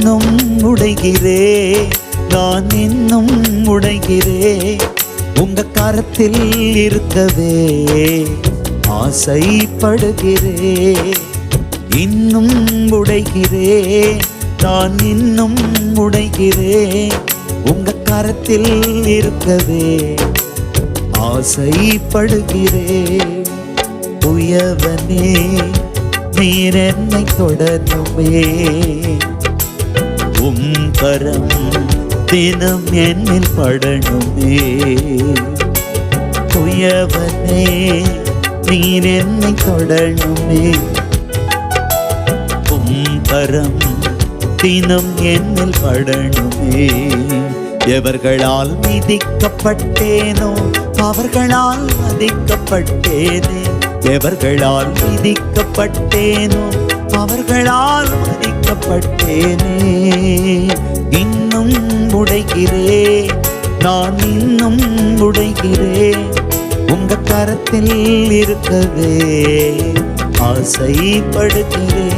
இன்னும் உடைகிறே, நான் இன்னும் உடைகிறே, உங்க கரத்தில் இருக்கவே ஆசைப்படுகிறே. இன்னும் உடைகிறே, நான் இன்னும் உடைகிறே, உங்க கரத்தில் இருக்கவே ஆசைப்படுகிறே. உயவனே நீர் என்னை தொடருமே, உம் கரம் தினம் என்னில் படணுமே. உயவனே நீர் என்னை தொடருமே, உம் கரம் தினம் என்னில் படணுமே. எவர்களால் மிதிக்கப்பட்டேனோ அவர்களால் மதிக்கப்பட்டேனே, எவர்களால் மிதிக்கப்பட்டேனோ அவர்களால் மதிக்கப்பட்டேனே. இன்னும் உடைகிறே, நான் இன்னும் உடைகிறே, உங்க கரத்தில் இருக்கவே ஆசைப்படுகிறேன்.